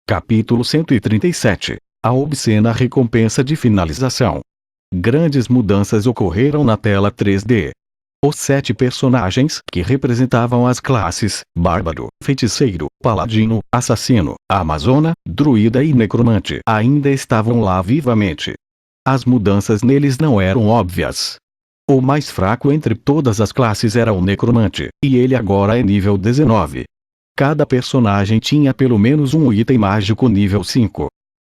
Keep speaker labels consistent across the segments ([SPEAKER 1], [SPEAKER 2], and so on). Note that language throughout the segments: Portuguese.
[SPEAKER 1] Capítulo 137. A obscena recompensa de finalização. Grandes mudanças ocorreram na tela 3D. Os 7 personagens que representavam as classes Bárbaro, Feiticeiro, Paladino, Assassino, Amazona, Druida e Necromante ainda estavam lá vivamente. As mudanças neles não eram óbvias. O mais fraco entre todas as classes era o Necromante, e ele agora é nível 19. Cada personagem tinha pelo menos um item mágico nível 5.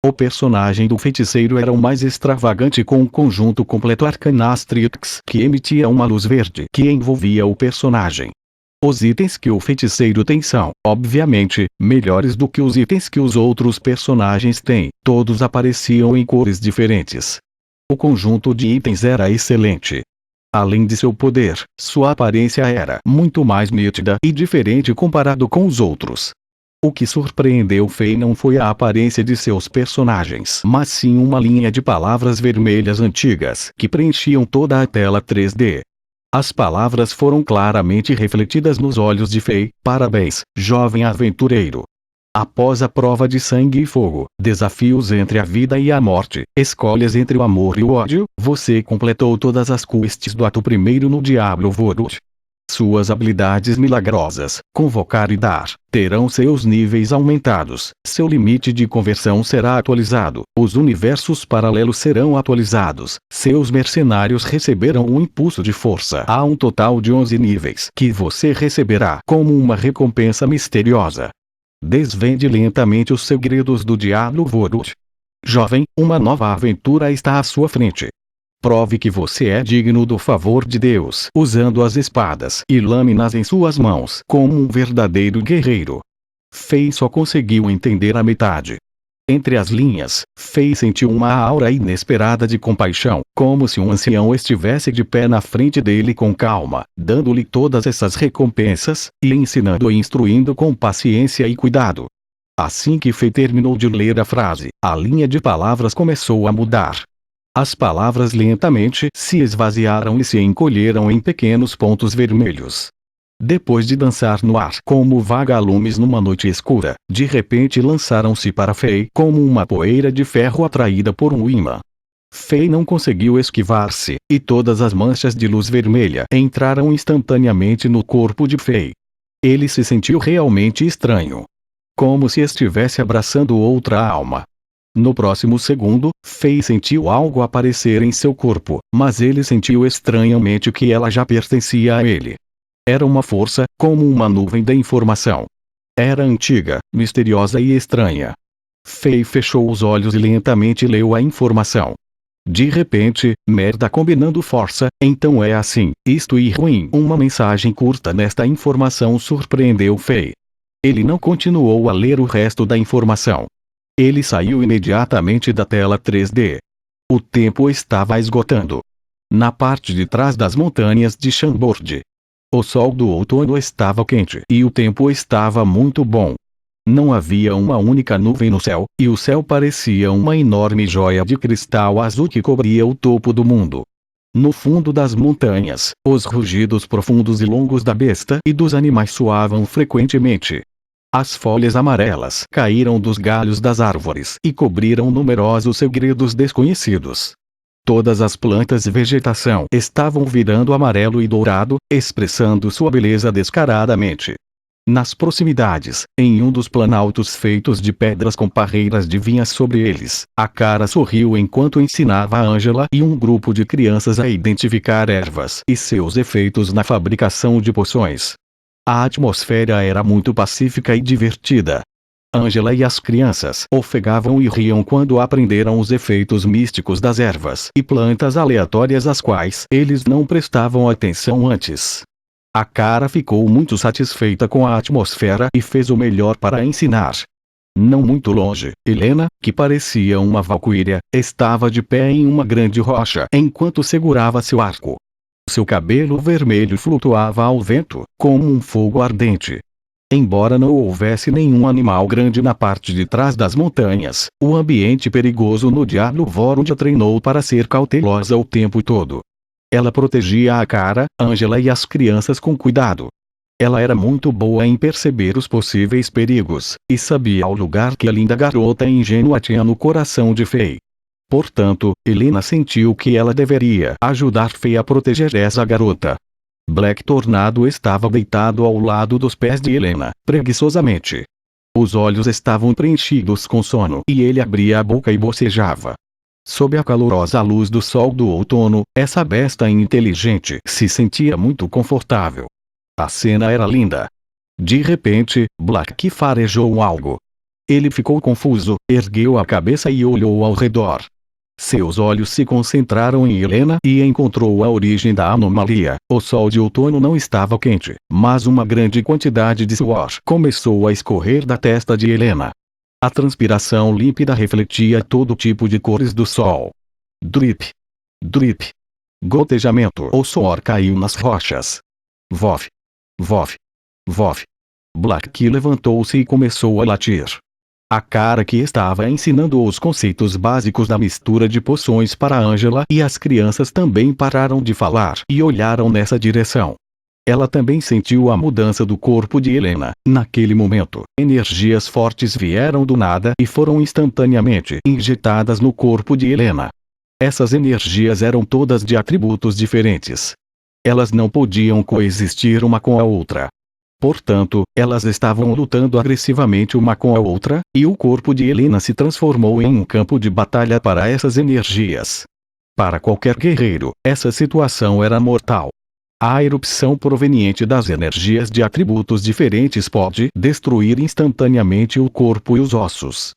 [SPEAKER 1] O personagem do feiticeiro era o mais extravagante, com um conjunto completo Arcanastrix que emitia uma luz verde que envolvia o personagem. Os itens que o feiticeiro tem são, obviamente, melhores do que os itens que os outros personagens têm. Todos apareciam em cores diferentes. O conjunto de itens era excelente. Além de seu poder, sua aparência era muito mais nítida e diferente comparado com os outros. O que surpreendeu Fei não foi a aparência de seus personagens, mas sim uma linha de palavras vermelhas antigas que preenchiam toda a tela 3D. As palavras foram claramente refletidas nos olhos de Fei. Parabéns, jovem aventureiro. Após a prova de sangue e fogo, desafios entre a vida e a morte, escolhas entre o amor e o ódio, você completou todas as quests do ato 1º no Diablo Vorut. Suas habilidades milagrosas, convocar e dar, terão seus níveis aumentados, seu limite de conversão será atualizado, os universos paralelos serão atualizados, seus mercenários receberão um impulso de força. Há um total de 11 níveis que você receberá como uma recompensa misteriosa. Desvende lentamente os segredos do Diablo Vorut. Jovem, uma nova aventura está à sua frente. Prove que você é digno do favor de Deus usando as espadas e lâminas em suas mãos como um verdadeiro guerreiro. Fei só conseguiu entender a metade. Entre as linhas, Fei sentiu uma aura inesperada de compaixão, como se um ancião estivesse de pé na frente dele com calma, dando-lhe todas essas recompensas, e ensinando e instruindo com paciência e cuidado. Assim que Fei terminou de ler a frase, a linha de palavras começou a mudar. As palavras lentamente se esvaziaram e se encolheram em pequenos pontos vermelhos. Depois de dançar no ar como vagalumes numa noite escura, de repente lançaram-se para Fei como uma poeira de ferro atraída por um imã. Fei não conseguiu esquivar-se, e todas as manchas de luz vermelha entraram instantaneamente no corpo de Fei. Ele se sentiu realmente estranho. Como se estivesse abraçando outra alma. No próximo segundo, Fei sentiu algo aparecer em seu corpo, mas ele sentiu estranhamente que ela já pertencia a ele. Era uma força, como uma nuvem de informação. Era antiga, misteriosa e estranha. Fei fechou os olhos e lentamente leu a informação. De repente, merda combinando força, então é assim, isto e ruim. Uma mensagem curta nesta informação surpreendeu Fei. Ele não continuou a ler o resto da informação. Ele saiu imediatamente da tela 3D. O tempo estava esgotando. Na parte de trás das montanhas de Chambord, o sol do outono estava quente e o tempo estava muito bom. Não havia uma única nuvem no céu, e o céu parecia uma enorme joia de cristal azul que cobria o topo do mundo. No fundo das montanhas, os rugidos profundos e longos da besta e dos animais soavam frequentemente. As folhas amarelas caíram dos galhos das árvores e cobriram numerosos segredos desconhecidos. Todas as plantas e vegetação estavam virando amarelo e dourado, expressando sua beleza descaradamente. Nas proximidades, em um dos planaltos feitos de pedras com parreiras divinas sobre eles, a cara sorriu enquanto ensinava a Angela e um grupo de crianças a identificar ervas e seus efeitos na fabricação de poções. A atmosfera era muito pacífica e divertida. Angela e as crianças ofegavam e riam quando aprenderam os efeitos místicos das ervas e plantas aleatórias às quais eles não prestavam atenção antes. A cara ficou muito satisfeita com a atmosfera e fez o melhor para ensinar. Não muito longe, Helena, que parecia uma valquíria, estava de pé em uma grande rocha enquanto segurava seu arco. Seu cabelo vermelho flutuava ao vento, como um fogo ardente. Embora não houvesse nenhum animal grande na parte de trás das montanhas, o ambiente perigoso no Diablo Vorut a treinou para ser cautelosa o tempo todo. Ela protegia a cara, Angela e as crianças com cuidado. Ela era muito boa em perceber os possíveis perigos, e sabia o lugar que a linda garota ingênua tinha no coração de Faye. Portanto, Helena sentiu que ela deveria ajudar Faye a proteger essa garota. Black Tornado estava deitado ao lado dos pés de Helena, preguiçosamente. Os olhos estavam preenchidos com sono e ele abria a boca e bocejava. Sob a calorosa luz do sol do outono, essa besta inteligente se sentia muito confortável. A cena era linda. De repente, Black farejou algo. Ele ficou confuso, ergueu a cabeça e olhou ao redor. Seus olhos se concentraram em Helena e encontrou a origem da anomalia. O sol de outono não estava quente, mas uma grande quantidade de suor começou a escorrer da testa de Helena. A transpiração límpida refletia todo tipo de cores do sol. Drip. Drip. Gotejamento. O suor caiu nas rochas. Vof. Vof. Vof. Black levantou-se e começou a latir. A cara que estava ensinando os conceitos básicos da mistura de poções para Angela e as crianças também pararam de falar e olharam nessa direção. Ela também sentiu a mudança do corpo de Helena. Naquele momento, energias fortes vieram do nada e foram instantaneamente injetadas no corpo de Helena. Essas energias eram todas de atributos diferentes. Elas não podiam coexistir uma com a outra. Portanto, elas estavam lutando agressivamente uma com a outra, e o corpo de Helena se transformou em um campo de batalha para essas energias. Para qualquer guerreiro, essa situação era mortal. A erupção proveniente das energias de atributos diferentes pode destruir instantaneamente o corpo e os ossos.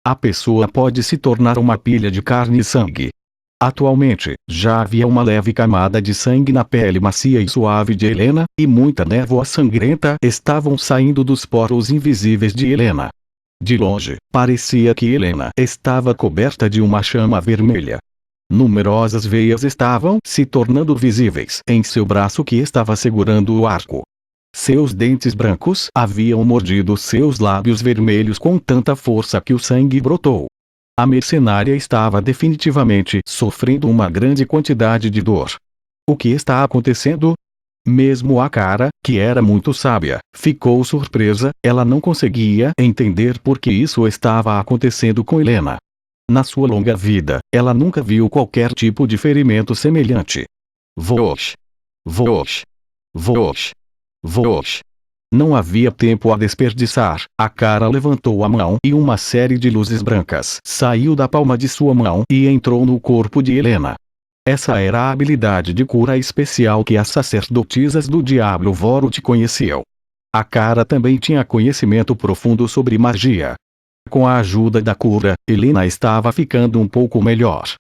[SPEAKER 1] A pessoa pode se tornar uma pilha de carne e sangue. Atualmente, já havia uma leve camada de sangue na pele macia e suave de Helena, e muita névoa sangrenta estavam saindo dos poros invisíveis de Helena. De longe, parecia que Helena estava coberta de uma chama vermelha. Numerosas veias estavam se tornando visíveis em seu braço que estava segurando o arco. Seus dentes brancos haviam mordido seus lábios vermelhos com tanta força que o sangue brotou. A mercenária estava definitivamente sofrendo uma grande quantidade de dor. O que está acontecendo? Mesmo a cara, que era muito sábia, ficou surpresa. Ela não conseguia entender por que isso estava acontecendo com Helena. Na sua longa vida, ela nunca viu qualquer tipo de ferimento semelhante. Vosh! Vosh! Vosh! Vosh! Não havia tempo a desperdiçar. A cara levantou a mão e uma série de luzes brancas saiu da palma de sua mão e entrou no corpo de Helena. Essa era a habilidade de cura especial que as sacerdotisas do Diablo Vorut conheciam. A cara também tinha conhecimento profundo sobre magia. Com a ajuda da cura, Helena estava ficando um pouco melhor.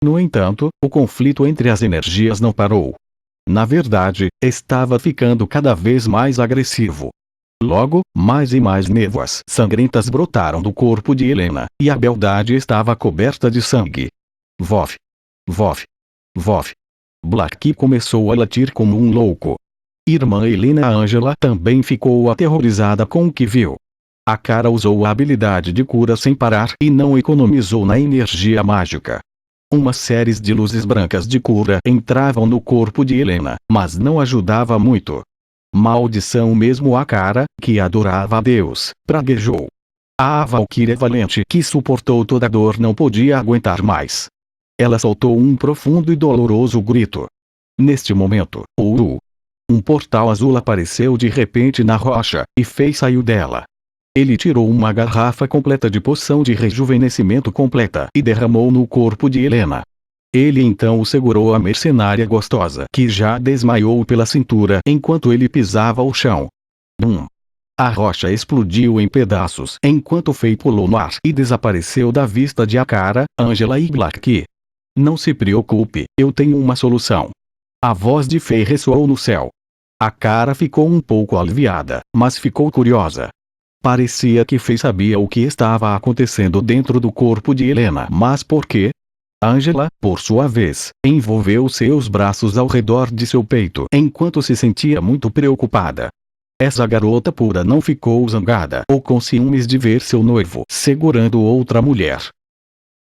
[SPEAKER 1] No entanto, o conflito entre as energias não parou. Na verdade, estava ficando cada vez mais agressivo. Logo, mais e mais névoas sangrentas brotaram do corpo de Helena, e a beldade estava coberta de sangue. Vof! Vof! Vof! Black começou a latir como um louco. Irmã Helena Angela também ficou aterrorizada com o que viu. A cara usou a habilidade de cura sem parar e não economizou na energia mágica. Uma série de luzes brancas de cura entravam no corpo de Helena, mas não ajudava muito. Maldição! Mesmo a cara, que adorava a Deus, praguejou. A valquíria valente que suportou toda a dor não podia aguentar mais. Ela soltou um profundo e doloroso grito. Neste momento, um portal azul apareceu de repente na rocha, e Faye saiu dela. Ele tirou uma garrafa completa de poção de rejuvenescimento completa e derramou no corpo de Helena. Ele então segurou a mercenária gostosa que já desmaiou pela cintura enquanto ele pisava o chão. Bum! A rocha explodiu em pedaços enquanto Faye pulou no ar e desapareceu da vista de Akara, Angela e Black. Não se preocupe, eu tenho uma solução. A voz de Faye ressoou no céu. Akara ficou um pouco aliviada, mas ficou curiosa. Parecia que Faye sabia o que estava acontecendo dentro do corpo de Helena. Mas por quê? Angela, por sua vez, envolveu seus braços ao redor de seu peito enquanto se sentia muito preocupada. Essa garota pura não ficou zangada ou com ciúmes de ver seu noivo segurando outra mulher.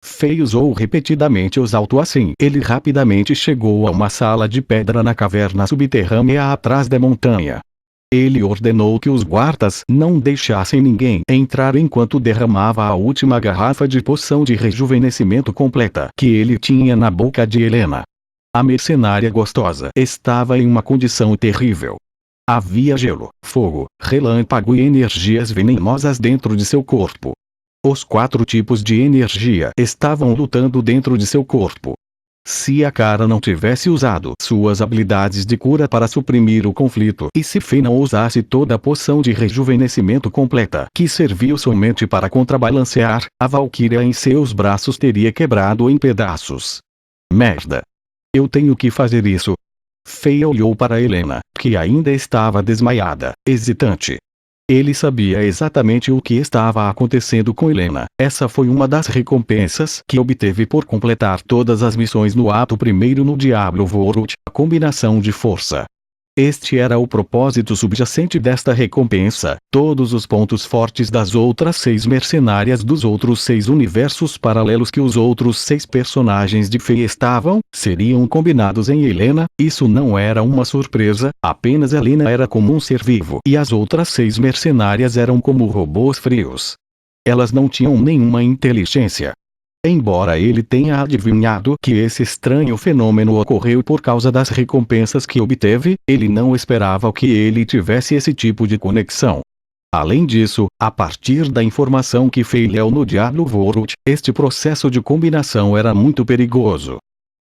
[SPEAKER 1] Faye usou repetidamente o salto assim. Ele rapidamente chegou a uma sala de pedra na caverna subterrânea atrás da montanha. Ele ordenou que os guardas não deixassem ninguém entrar enquanto derramava a última garrafa de poção de rejuvenescimento completa que ele tinha na boca de Helena. A mercenária gostosa estava em uma condição terrível. Havia gelo, fogo, relâmpago e energias venenosas dentro de seu corpo. Os 4 tipos de energia estavam lutando dentro de seu corpo. Se a cara não tivesse usado suas habilidades de cura para suprimir o conflito e se Fei não usasse toda a poção de rejuvenescimento completa que serviu somente para contrabalancear, a Valquíria em seus braços teria quebrado em pedaços. Merda! Eu tenho que fazer isso. Fei olhou para Helena, que ainda estava desmaiada, hesitante. Ele sabia exatamente o que estava acontecendo com Helena. Essa foi uma das recompensas que obteve por completar todas as missões no ato primeiro no Diablo Vorut, a combinação de força. Este era o propósito subjacente desta recompensa. Todos os pontos fortes das outras 6 mercenárias dos outros 6 universos paralelos que os outros 6 personagens de Fei estavam, seriam combinados em Helena. Isso não era uma surpresa, apenas Helena era como um ser vivo e as outras 6 mercenárias eram como robôs frios. Elas não tinham nenhuma inteligência. Embora ele tenha adivinhado que esse estranho fenômeno ocorreu por causa das recompensas que obteve, ele não esperava que ele tivesse esse tipo de conexão. Além disso, a partir da informação que Fei leu no Diablo Vorut, este processo de combinação era muito perigoso.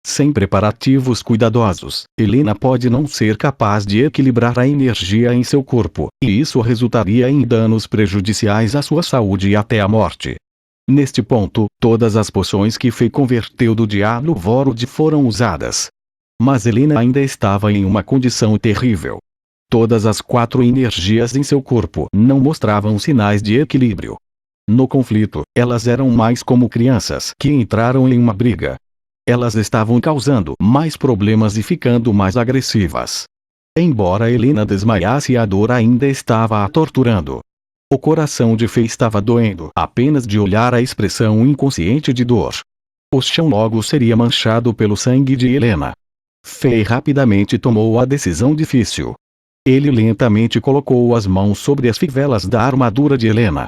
[SPEAKER 1] Sem preparativos cuidadosos, Helena pode não ser capaz de equilibrar a energia em seu corpo, e isso resultaria em danos prejudiciais à sua saúde e até a morte. Neste ponto, todas as poções que Fei converteu do Diablo Vorut foram usadas. Mas Helena ainda estava em uma condição terrível. Todas as 4 energias em seu corpo não mostravam sinais de equilíbrio. No conflito, elas eram mais como crianças que entraram em uma briga. Elas estavam causando mais problemas e ficando mais agressivas. Embora Helena desmaiasse, a dor ainda estava a torturando. O coração de Fei estava doendo apenas de olhar a expressão inconsciente de dor. O chão logo seria manchado pelo sangue de Helena. Fei rapidamente tomou a decisão difícil. Ele lentamente colocou as mãos sobre as fivelas da armadura de Helena.